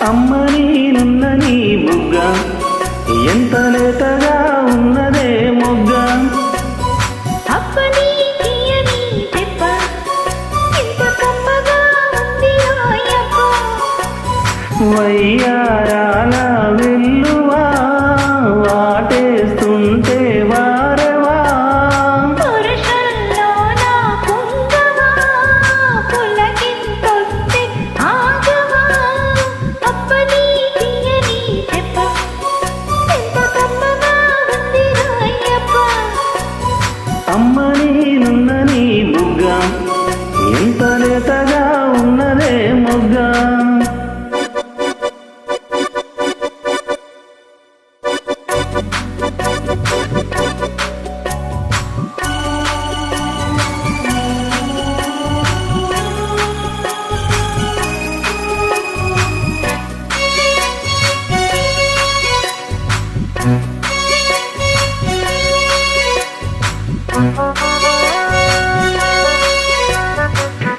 అమ్మ నేనున్న నీ బుగ్గ ఎంత లేతగా ఉన్నదే మొగ్గ. అప్పని తీయని దెబ్బ ఎంత కమ్మగా ఉంది రాయప్ప. వయ్యారాల వెల్లువా వాటేస్తుంటే వారవా. పురుషుల్లో నా కుంగవా పులకింతొస్తే ఆగవా. అప్పని తీయని దెబ్బ ఎంత కమ్మగా ఉంది రాయప్ప. అమ్మ నేనున్న నీ బుగ్గ ఎంత లేతగా ఉన్నదే మొగ్గ.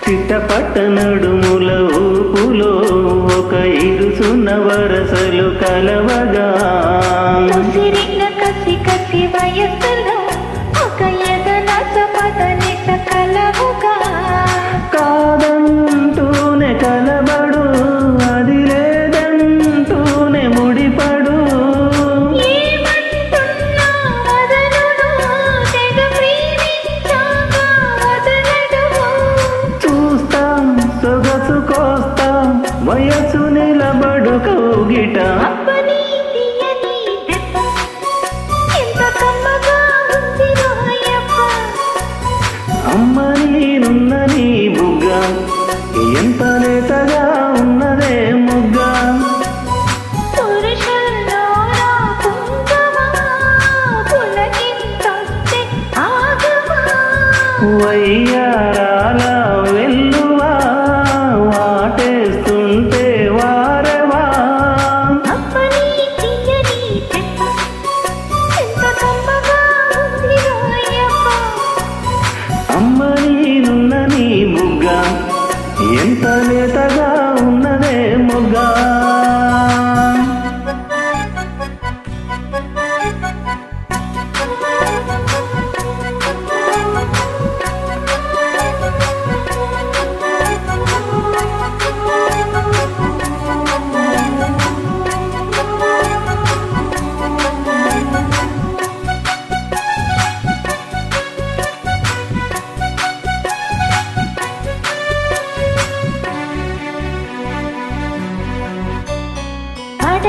చిట్టపట్ట నడుముల ఊపులో ఒక ఇరుసున్న వరసలు కలవగా. ముసిరిన కసి కసి వయస్సులో ఒక ఎదనస పదనిస కలవుగా. కాదంటూనే కలబడు అది లేదంటూనే ముడిపడు. ఏమంటున్నా వదలును తెగ ప్రేమించాగా వదలడు. చూస్తాం సొగసు కోస్తాం వయసు నిలబడు కౌగిట. అప్పని తీయని దెబ్బ ఎంత కమ్మగా ఉంది రాయప్ప. అమ్మ నేనున్న నీ బుగ్గ ఎంత లేతగా ఉన్నదే మొగ్గ. పురుషుల్లో నా కుంగవా పులకింతొస్తే ఆగవా. వయ్యారాల వెల్లువా వాటేస్తుంటే వారవా. అప్పని తీయని దెబ్బ ఎంత కమ్మగా ఉంది రాయప్ప. అమ్మ నేనున్న నీ బుగ్గ ఎంత లేతగా ఉన్నదే మొగ్గ.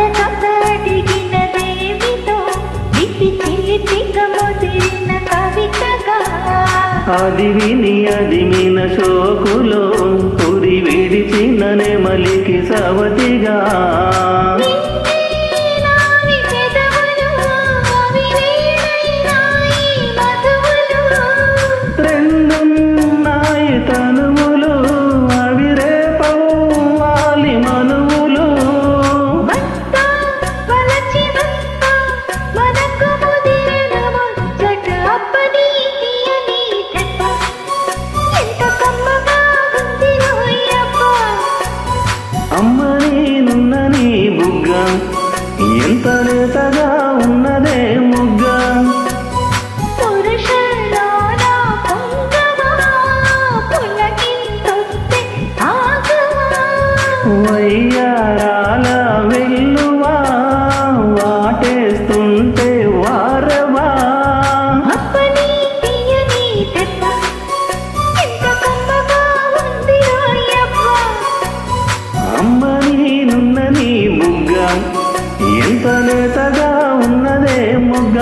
అడగడిగిన దేవితో దిపి చిలిపిగా ముదిరిన కవితగా. అది విని అదిమిన శోకులో పురి విడిచిన నెమలికి సవతిగా. నావి పెదవులు అవి వేరైనాయి మధువులు. రెండున్నాయి తనువులు అవి రేపవ్వాలి మనువులు. వస్తా వలచి వస్తా మనకు ముదిరిన ముచ్చట. అప్పని తీయని దెబ్బ ఎంత కమ్మగా ఉంది రాయప్ప. అమ్మ నేనున్న నీ బుగ్గ ఎంత లేతగా ఉన్నదే మొగ్గ. పురుషుల్లో నా కుంగవా పులకింతొస్తే ఆగవా. వయ్యారాల వెల్లువా వాటేస్తుంటే వారవా. అప్పని తీయని దెబ్బ ఎంత కమ్మగా ఉంది రాయప్ప. అమ్మ నేనున్న నీ బుగ్గ ఎంత లేతగా ఉన్నదే మొగ్గ.